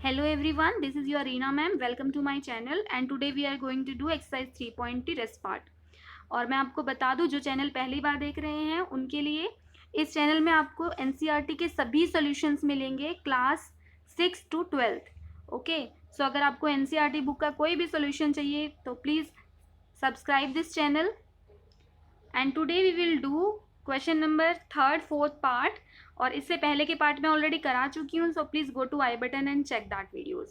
Hello everyone, this is your Reena ma'am. Welcome to my channel and today we are going to do exercise 3.3 rest part. और मैं आपको बता दूं जो channel पहली बार देख रहे हैं उनके लिए इस चैनल में आपको एनसीईआरटी के सभी सॉल्यूशंस मिलेंगे क्लास 6 to 12th. ओके, सो अगर आपको एनसीईआरटी बुक का कोई भी सॉल्यूशन चाहिए तो please subscribe this channel. And today we will do question number 3rd 4th part. और इससे पहले के पार्ट में ऑलरेडी करा चुकी हूँ, so please go to I button and check that videos.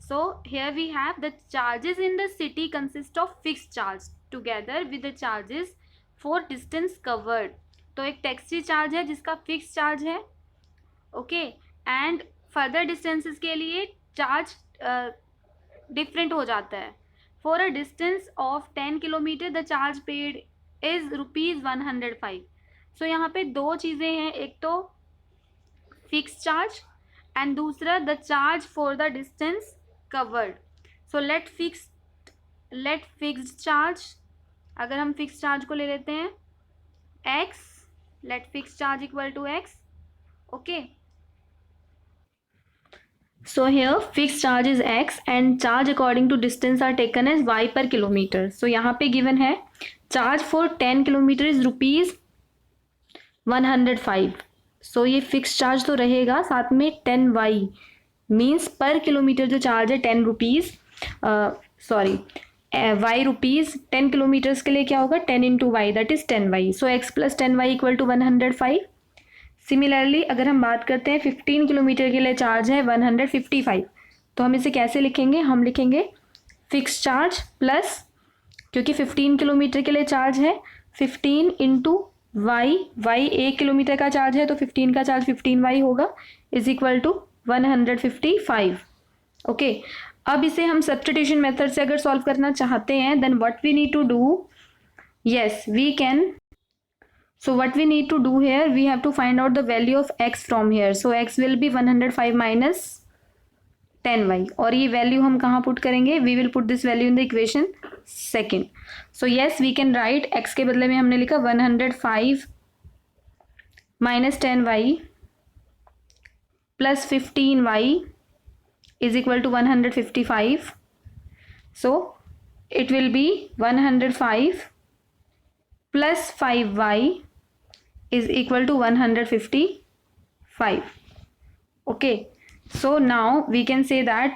So here we have the charges in the city consist of fixed charge together with the charges for distance covered. तो एक taxi charge है जिसका fix charge है, okay, and further distances के लिए charge different हो जाता है. For a distance of 10 kilometre the charge paid is ₹105. So यहाँ पे दो चीज़ें हैं, एक तो फिक्स चार्ज एंड दूसरा the charge for the distance covered. So let fixed charge, अगर हम फिक्स चार्ज को ले लेते हैं x, let fix charge equal to x. Okay, so here fix charge is x and charge according to distance are taken as y per kilometre. So यहाँ पे given है charge for 10 kilometre is ₹105. So ये fix charge तो रहेगा, साथ में 10y means पर kilometre जो चार्ज है 10 rupees, sorry y rupees 10 kilometres के लिए क्या होगा 10 into Y, that is 10y. So x plus 10y equal to 105. Similarly अगर हम बात करते हैं 15 किलोमीटर के लिए चार्ज है 155, तो हम इसे कैसे लिखेंगे, हम लिखेंगे फिक्स चार्ज प्लस, क्योंकि 15 किलोमीटर के लिए चार्ज है 15 इंटू वाई, 1 किलोमीटर का चार्ज है तो 15 का चार्ज 15y होगा, इज इक्वल टू 155. ओके, अब इसे हम सब्स्टिट्यूशन मेथड से अगर सॉल्व करना चाहते हैं then what we need to do, yes we can. So what we need to do here, we have to find out the value of x from here. So x will be 105 minus 10y. और ये value हम कहाँ put करेंगे, we will put this value in the equation second. So yes we can write, x के बदले में हमने लिखा 105 minus 10y plus 15y is equal to 155. So it will be 105 plus 5y is equal to 155. Okay, so now we can say that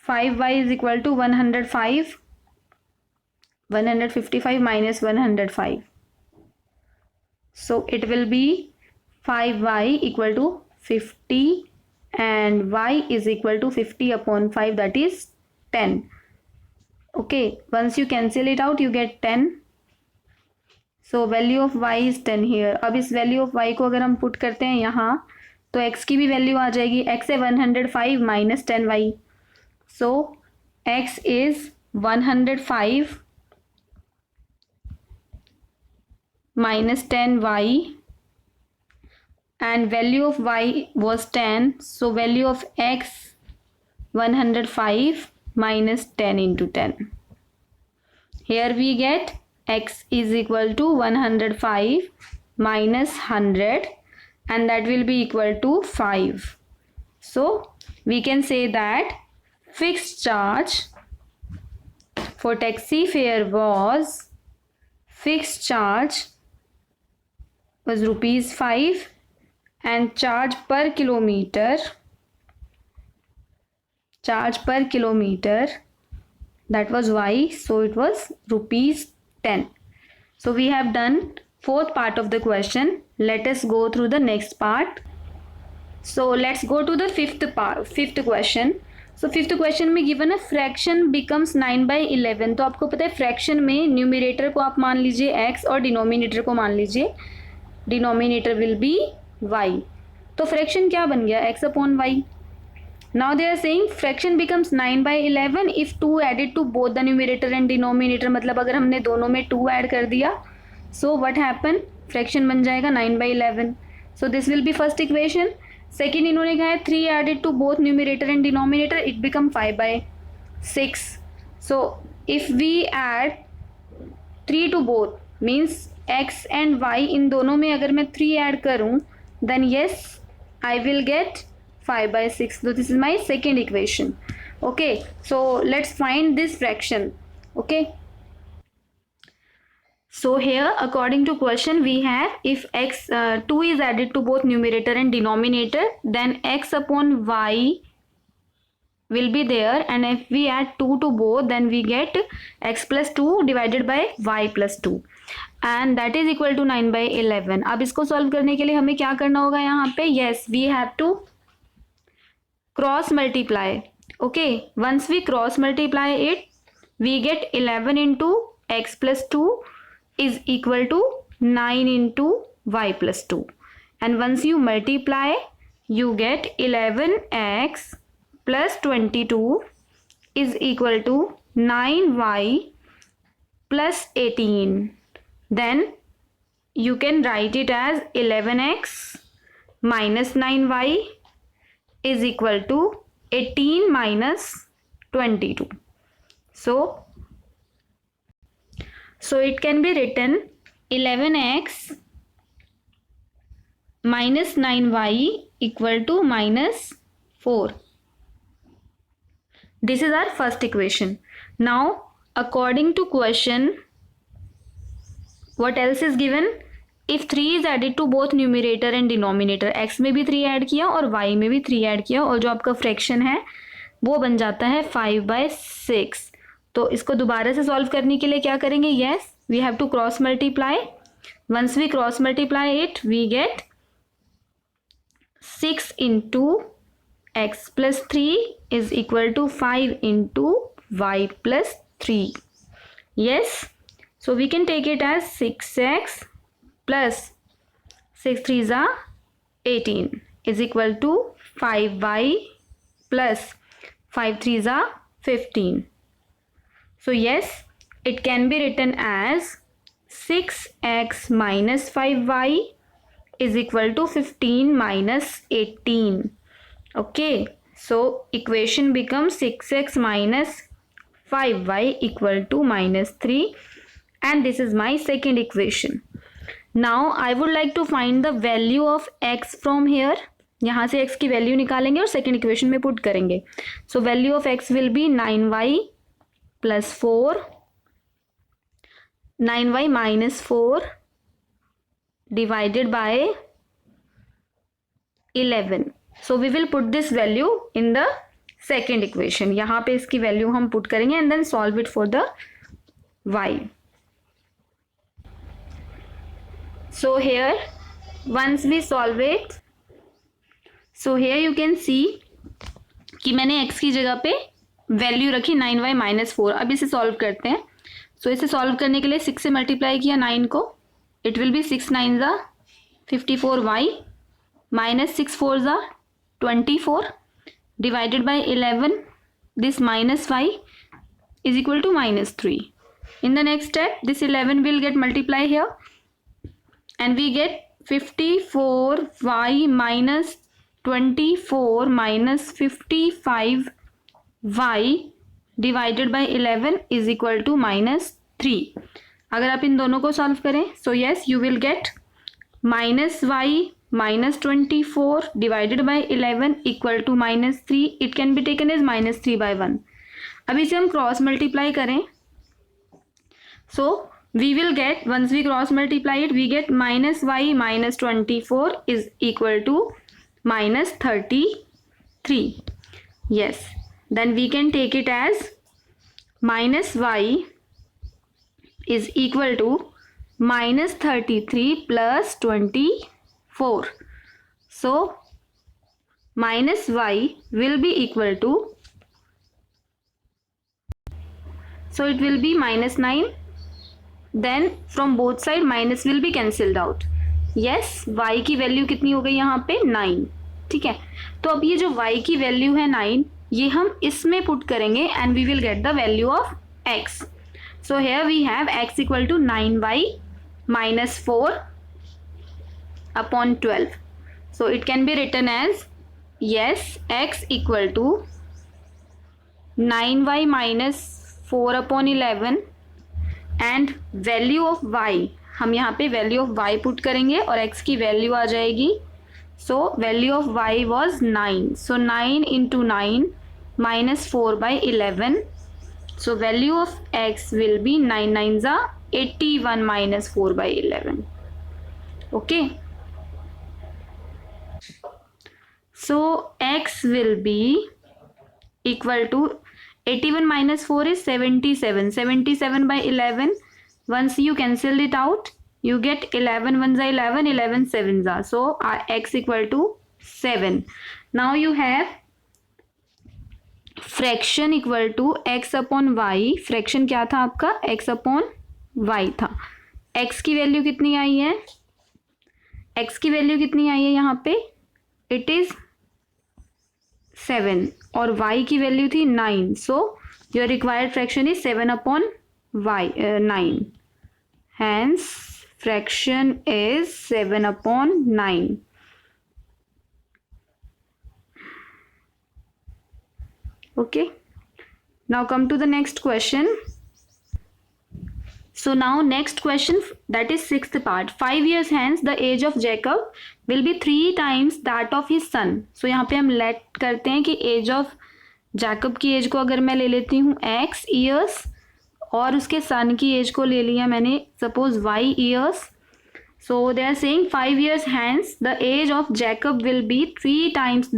5y is equal to 155 minus 105. So it will be 5y equal to 50 and y is equal to 50 upon 5, that is 10. Okay, once you cancel it out you get 10. So value of y is 10 here. अब इस value of y को अगर हम put करते हैं यहाँ तो x की भी वैल्यू आ जाएगी, x है 105 minus 10y. So x is 105 minus 10y and value of y was 10, so value of x 105 minus 10 into 10. Here we get x is equal to 105 minus 100 and that will be equal to 5. So we can say that fixed charge for taxi fare was ₹5 and charge per kilometer that was y, so it was ₹10. So we have done 4th part of the question. Let us go through the next part. So let's go to the 5th question. So 5th question में given a fraction becomes 9/11. तो आपको पता है fraction में numerator को आप मान लीजिए x और डिनोमिनेटर को मान लीजिए, डिनोमिनेटर विल बी y. तो फ्रैक्शन क्या बन गया, x upon y. Now they are saying fraction becomes 9/11 if 2 added to both the numerator and denominator. मतलब अगर हमने दोनों में 2 ऐड कर दिया सो व्हाट हैपन, फ्रैक्शन बन जाएगा 9/11. So this will be first equation. Second इन्होंने कहा है 3 added to both numerator and denominator, it become 5/6. So if we add 3 to both means x and y, इन दोनों में अगर मैं 3 ऐड करूं then yes I will get 5/6. So this is my second equation. Okay, so let's find this fraction. Okay, so here according to question we have, if x 2 is added to both numerator and denominator, then x upon y will be there, and if we add 2 to both, then we get x plus 2 divided by y plus 2, and that is equal to 9/11. अब इसको solve करने के लिए हमें क्या करना होगा यहाँ पे? yes, we have to cross multiply. okay, once we cross multiply it, we get 11 into x plus 2 is equal to 9 into y plus 2, and once you multiply you get 11x plus 22 is equal to 9y plus 18. Then you can write it as 11x minus 9y is equal to 18 minus 22. So it can be written 11x minus 9y equal to minus 4. This is our first equation. Now according to question, what else is given? If 3 is added to both numerator and denominator, x में भी 3 add किया और y में भी 3 add किया, और जो आपका फ्रैक्शन है वो बन जाता है 5/6. तो इसको दोबारा से सॉल्व करने के लिए क्या करेंगे? yes, we have to cross multiply. once we cross multiply it, we get 6 into x plus 3 is equal to 5 into y plus 3. yes, so we can take it as 6x plus 6 3s are 18 is equal to 5y plus 5 3s are 15. So yes, it can be written as 6x minus 5y is equal to 15 minus 18. Okay, so equation becomes 6x minus 5y equal to minus 3, and this is my second equation. Now I would like to find the value of x from here. यहाँ से x की value निकालेंगे और second equation में put करेंगे. So value of x will B 9y plus 4, 9y minus 4 divided by 11. So we will put this value in the second equation. यहाँ पे इसकी वैल्यू हम पुट करेंगे and then solve it for the y. So here once we solve it, so here you can see कि मैंने x की जगह पे वैल्यू रखी 9y minus 4. अब इसे सॉल्व करते हैं. सो इसे सॉल्व करने के लिए 6 से मल्टीप्लाई किया 9 को, इट विल बी 6 9 ज़ा 54y minus 6 4 ज़ा 24 divided by 11. this minus y is equal to minus 3. in the next step, this 11 will get multiplied here and we get 54y minus 24 minus 55y divided by 11 is equal to minus 3. अगर आप इन दोनों को solve करें, so yes, you will get minus y minus 24 divided by 11 equal to minus 3. It can be taken as minus 3/1. अब इसे हम cross multiply करें, so we will get, once we cross multiply it, we get minus y minus 24 is equal to minus 33. yes, then we can take it as minus y is equal to minus 33 plus 24. so minus y will be equal to, so it will be minus 9. then from both side minus will be cancelled out. yes, y की value कितनी हो गई यहाँ पे? 9. ठीक है, तो अब ये जो y की वैल्यू है 9, ये हम इसमें पुट करेंगे and we will get the value of x. So here we have x equal to 9y minus 4 upon 12. so it can be written as, yes, x equal to 9y minus 4 upon 11 and value of y, हम यहाँ पे value of y put करेंगे और x की value आ जाएगी So value of y was 9. So 9 into 9 minus 4 by 11. So value of x will be 9 9s are 81 minus 4 by 11. Okay. So x will be equal to 81 minus 4 is 77. 77 by 11. Once you cancel it out, you get 11 ones are 11, 11 sevens are. So x equal to 7. Now you have fraction equal to x upon y. Fraction क्या था आपका? X upon y था. X की value कितनी आई है? X की value कितनी आई है यहाँ पे? इट इज 7 और वाई की वैल्यू थी 9. So your required fraction is 7 upon y 9. Hence fraction is 7 upon 9. Okay, now come to the next question. So now next question, that is sixth part. 5 years hence the age of Jacob will be 3 times that of his son. So यहाँ पे हम let करते हैं कि age of Jacob की age को अगर मैं ले लेती हूँ x years और उसके son की age को ले लिया मैंने suppose y years. So they are saying 5 years hence the age of Jacob will be 3 times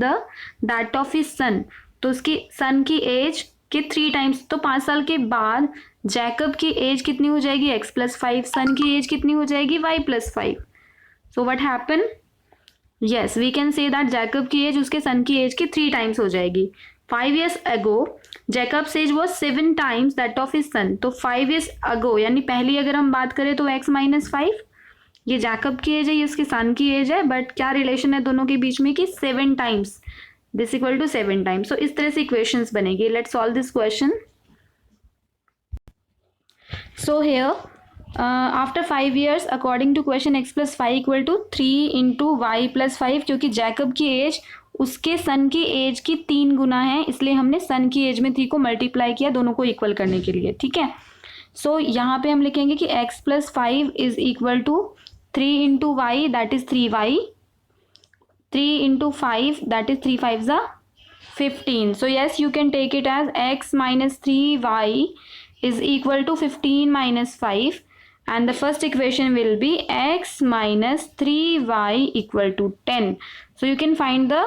that of his son. तो उसकी सन की एज के 3 टाइम्स. तो 5 साल के बाद जैकब की एज कितनी हो जाएगी? x plus 5. सन की एज कितनी हो जाएगी? y plus 5. So what happen? Yes, we can say that Jacob की एज उसके सन की एज की 3 टाइम्स हो जाएगी. 5 years ago Jacob's age was 7 times that of his son. तो 5 years अगो यानी पहली अगर हम बात करें तो x माइनस 5. ये जैकब की एज है, ये उसके सन की एज है, बट क्या रिलेशन है दोनों के बीच में कि 7 times. This equal to 7 times. So इस तरह से इक्वेशंस बनेगी. Let's solve this question. So here after 5 years according to question x plus 5 equal to 3 into Y plus 5. क्योंकि जैकब की एज उसके सन की एज की 3 गुना है, इसलिए हमने सन की एज में 3 को मल्टीप्लाई किया दोनों को इक्वल करने के लिए. ठीक है. सो यहाँ पे हम लिखेंगे कि x plus 5 is equal to 3 into Y that is 3y. 3 into 5 that is 3 5s are 15. So yes, you can take it as x minus 3y is equal to 15 minus 5 and the first equation will be x minus 3y equal to 10. So you can find the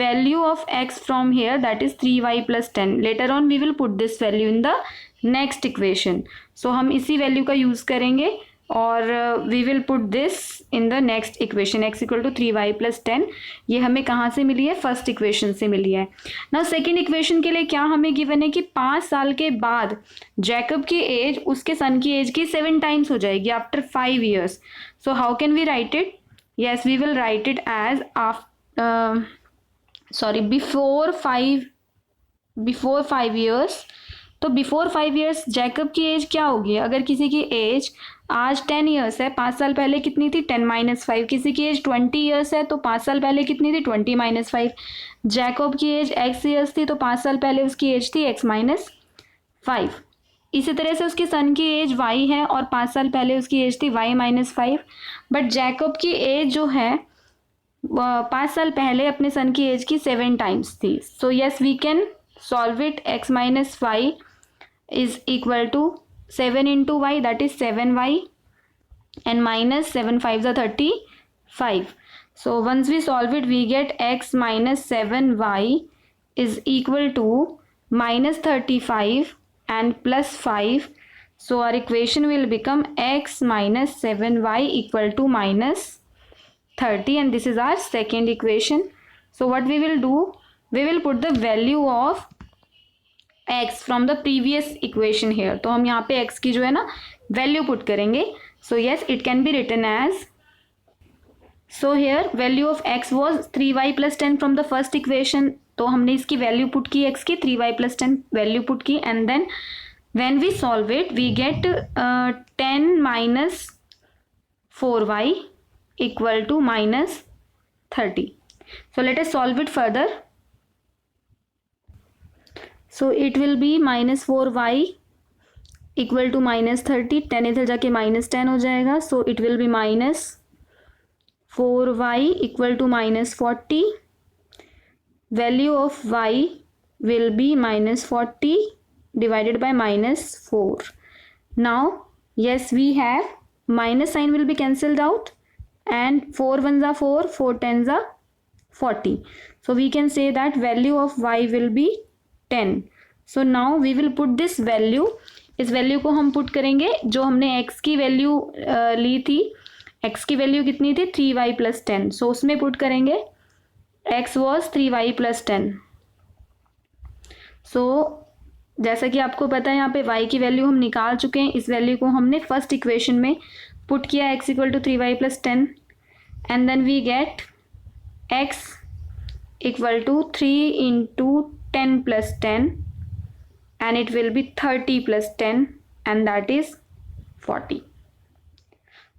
value of x from here, that is 3y plus 10. Later on we will put this value in the next equation. So हम इसी value का use करेंगे और we will put this in the next equation. x equal to 3y plus 10. ये हमें कहाँ से मिली है? फर्स्ट इक्वेशन से मिली है. ना सेकेंड इक्वेशन के लिए क्या हमें गिवन है कि 5 साल के बाद जैकब की एज उसके सन की एज की 7 टाइम्स हो जाएगी after 5 years. So how can we write it? Yes, we will write it as before 5 years. तो बिफोर 5 years जैकब की एज क्या होगी? अगर किसी की एज आज 10 years है, 5 साल पहले कितनी थी? 10 माइनस 5. किसी की एज 20 years है तो 5 साल पहले कितनी थी? 20 माइनस 5. जैकब की एज x years थी तो 5 साल पहले उसकी एज थी x माइनस 5. इसी तरह से उसके सन की एज y है और 5 साल पहले उसकी एज थी y माइनस 5. बट जैकब की एज जो है 5 साल पहले अपने सन की एज की 7 टाइम्स थी. So yes, we can solve it. x minus 5 is equal to 7 into y, that is 7y, and minus 7 5s are 35. So once we solve it, we get x minus 7y is equal to minus 35 and plus 5. So our equation will become x minus 7y equal to minus 30, and this is our second equation. So what we will do, we will put the value of x from the previous equation here. तो हम यहाँ पे x की जो है ना value put करेंगे. So yes, it can be written as, so here value of x was 3y plus 10 from the first equation. तो हमने इसकी वैल्यू पुट की x की, 3y प्लस 10 वैल्यू पुट की, and then when we solve it we get 10 minus 4y equal to minus 30. So let us solve it further. So it will be minus 4y equal to minus 30. 10 इधर जाके minus 10 हो जाएगा. So it will be minus 4y equal to minus 40. Value of y will be minus 40 divided by minus 4. Now, yes, we have minus sign will be cancelled out, and 4 ones are 4, 4 tens are 40. So we can say that value of y will be 10. So now we will put this value. इस value को हम put करेंगे जो हमने x की value ली थी. x की value कितनी थी? 3y plus 10. सो उसमें पुट करेंगे x वॉज 3y प्लस 10. सो जैसा कि आपको पता है यहाँ पे y की वैल्यू हम निकाल चुके हैं. इस वैल्यू को हमने फर्स्ट इक्वेशन में पुट किया x equal to 3y plus 10 and then we get x equal to 3 into 10 plus 10 and it will be 30 plus 10 and that is 40.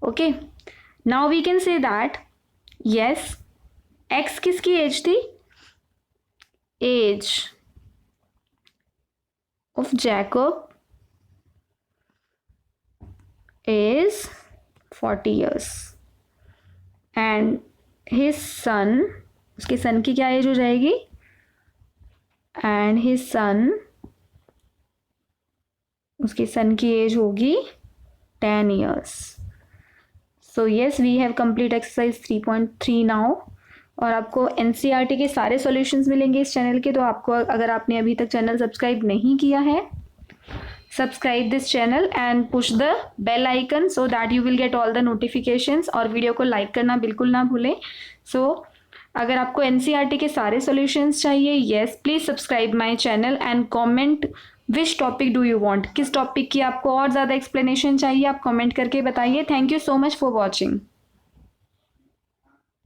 Okay, now we can say that yes, x किसकी age थी? Age of Jacob is 40 years and his son, उसके son की क्या as हो जाएगी? and his son, उसके son की as होगी 10 years. So yes, we have complete exercise 3.3 now. और आपको NCERT के सारे सॉल्यूशंस मिलेंगे इस चैनल के. तो आपको, अगर आपने अभी तक चैनल सब्सक्राइब नहीं किया है, subscribe this channel and push the bell icon so that you will get all the notifications. और वीडियो को लाइक करना बिल्कुल ना भूलें. सो अगर आपको NCERT के सारे सॉल्यूशंस चाहिए, yes, please subscribe my channel and comment which topic do you want. किस टॉपिक की आपको और ज़्यादा एक्सप्लेनेशन चाहिए, आप कमेंट करके बताइए. Thank you so much for watching.